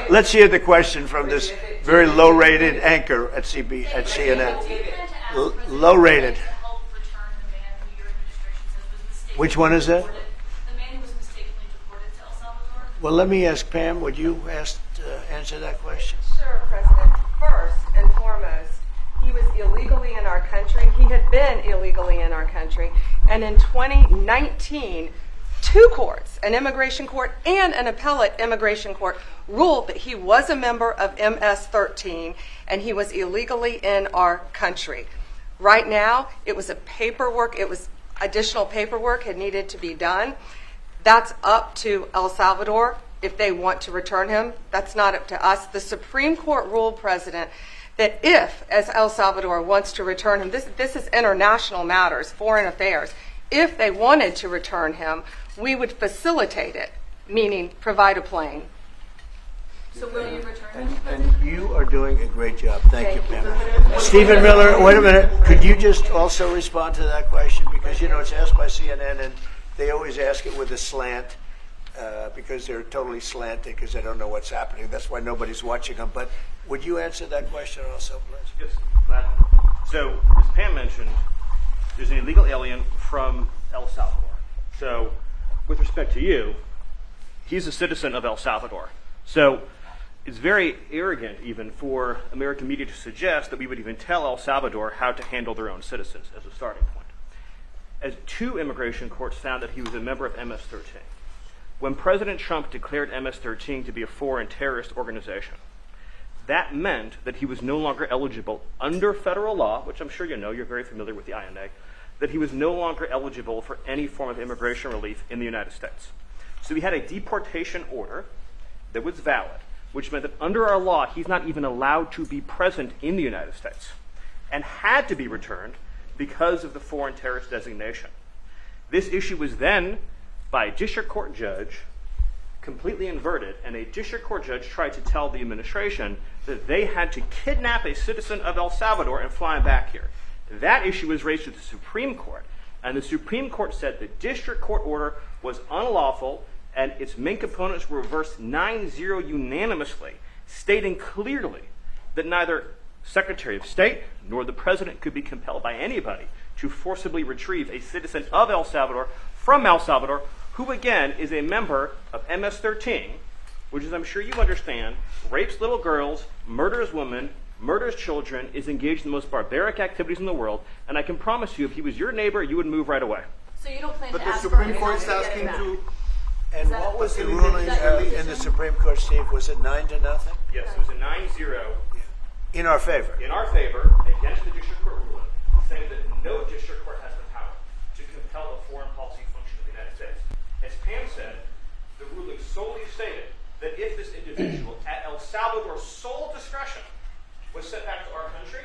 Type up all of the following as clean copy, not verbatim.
let's hear the question from this very low-rated anchor at CNN. Low-rated. Which one is that? The man who was mistakenly deported to El Salvador. Well, let me ask Pam. Would you answer that question? Sure, President. First and foremost, he was illegally in our country. He had been illegally in our country. And in 2019, two courts, an immigration court and an appellate immigration court, ruled that he was a member of MS-13 and he was illegally in our country. Right now, it was additional paperwork had needed to be done. That's up to El Salvador if they want to return him. That's not up to us. The Supreme Court ruled, President, that if, as El Salvador wants to return him, this is international matters, foreign affairs, if they wanted to return him, we would facilitate it, meaning provide a plane. So will you return him? And you are doing a great job. Thank you, Pam. Stephen Miller, wait a minute. Could you just also respond to that question? Because, it's asked by CNN, and they always ask it with a slant because they're totally slanted because they don't know what's happening. That's why nobody's watching them. But would you answer that question also, please? Yes, gladly. So, as Pam mentioned, there's an illegal alien from El Salvador. So, with respect to you, he's a citizen of El Salvador. So, it's very arrogant even for American media to suggest that we would even tell El Salvador how to handle their own citizens as a starting point. As two immigration courts found that he was a member of MS-13. When President Trump declared MS-13 to be a foreign terrorist organization, that meant that he was no longer eligible under federal law, which I'm sure you know, you're very familiar with the INA, that he was no longer eligible for any form of immigration relief in the United States. So he had a deportation order that was valid, which meant that under our law, he's not even allowed to be present in the United States and had to be returned because of the foreign terrorist designation. This issue was then, by a district court judge, completely inverted, and a district court judge tried to tell the administration that they had to kidnap a citizen of El Salvador and fly him back here. That issue was raised to the Supreme Court, and the Supreme Court said the district court order was unlawful, and its main components were reversed 9-0 unanimously, stating clearly that neither Secretary of State nor the President could be compelled by anybody to forcibly retrieve a citizen of El Salvador from El Salvador, who again is a member of MS-13, which, as I'm sure you understand, rapes little girls, murders women, murders children, is engaged in the most barbaric activities in the world, and I can promise you, if he was your neighbor, you would move right away. So you don't plan But to the ask Supreme for Court's asking to... And what was the ruling in the Supreme Court, Steve? Was it 9-0? Yes, it was a 9-0 In our favor. in our favor against the district court ruling, saying that no district court has the power to compel the foreign policy function of the United States. As Pam said, the ruling solely stated that if this individual, at El Salvador's sole discretion, was sent back to our country,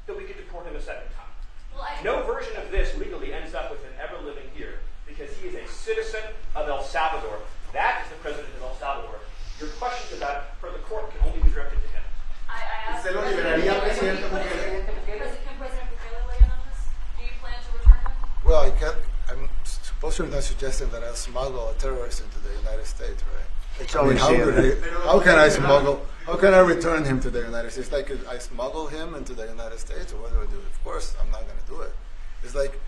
that we could deport him a second time. No version of this legally ends up with him ever living here, because he is a citizen of El Salvador. That is the president of El Salvador. Your questions about it for the court can only be directed to him. I asked ¿Se lo liberaría, Presidente Bukele? Can President Bukele weigh in on this? Do you plan to return him? Well, I'm supposed you're not suggesting that I'll smuggle a terrorist into the United States, right? It's I mean, always how can I return him to the United States? Like, I smuggle him into the United States, or what do I do? Of course, I'm not going to do it. It's like,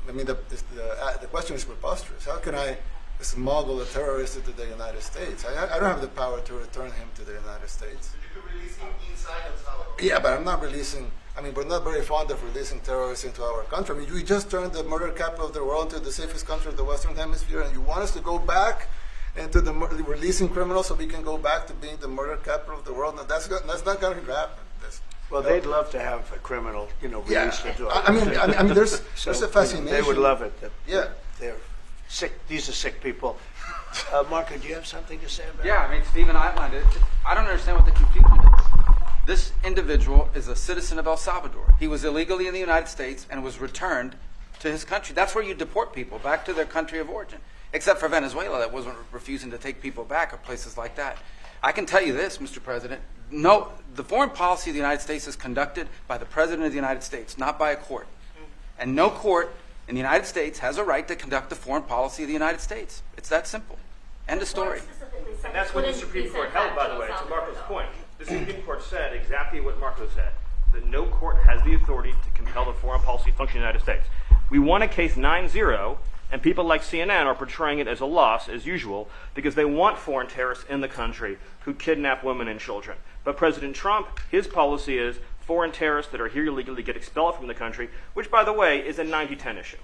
the question is preposterous. How can I smuggle a terrorist into the United States? I don't have the power to return him to the United States. But you could release him inside El Salvador. Yeah, but I'm not releasing. I mean, we're not very fond of releasing terrorists into our country. I mean, we just turned the murder capital of the world into the safest country of the Western Hemisphere, and you want us to go back into the releasing criminals so we can go back to being the murder capital of the world? No, that's not going to happen. Well, they'd love to have a criminal, released into our I mean, there's a fascination. They would love it. Yeah. They're sick. These are sick people. Marco, do you have something to say about it? Yeah, I mean, Stephen outlined it. I don't understand what the confusion is. This individual is a citizen of El Salvador. He was illegally in the United States and was returned to his country. That's where you deport people, back to their country of origin. Except for Venezuela, that wasn't refusing to take people back, or places like that. I can tell you this, Mr. President. No, the foreign policy of the United States is conducted by the President of the United States, not by a court. And no court in the United States has a right to conduct the foreign policy of the United States. It's that simple. End of story. The court specifically And that's what the Supreme Court held, by the way, to Marco's point. The Supreme Court said exactly what Marco said, that no court has the authority to compel the foreign policy function of the United States. We won a case 9-0, and people like CNN are portraying it as a loss, as usual, because they want foreign terrorists in the country who kidnap women and children. But President Trump, his policy is foreign terrorists that are here illegally get expelled from the country, which, by the way, is a 90-10 issue.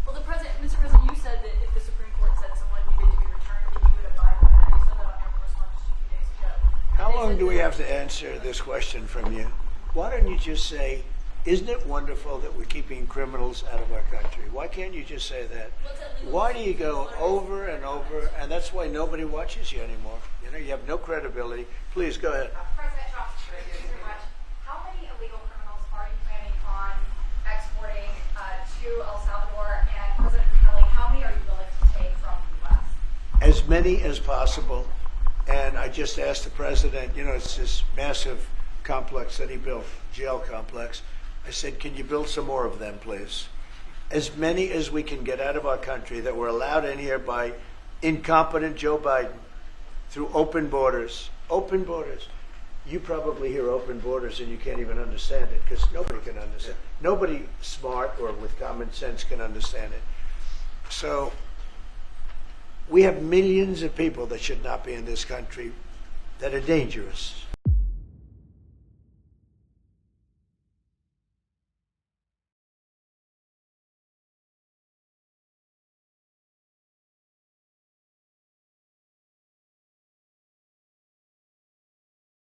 Well, Mr. President, you said that if the Supreme Court said someone needed to be returned, that you would abide by that. You said that on your correspondence just a few days ago. How long do we have to answer this question from you? Why don't you just say, isn't it wonderful that we're keeping criminals out of our country? Why can't you just say that? Why do you go over and over, and that's why nobody watches you anymore? You know, you have no credibility. Please, go ahead. President Trump, thank you very much. How many illegal criminals are you planning on exporting to El Salvador? And President Bukele, how many are you willing to take from the U.S.? As many as possible. And I just asked the president, you know, it's this massive complex that he built, jail complex. I said, can you build some more of them, please? As many as we can get out of our country that were allowed in here by incompetent Joe Biden through open borders. Open borders. You probably hear open borders and you can't even understand it because nobody can understand. Nobody smart or with common sense can understand it. So we have millions of people that should not be in this country that are dangerous.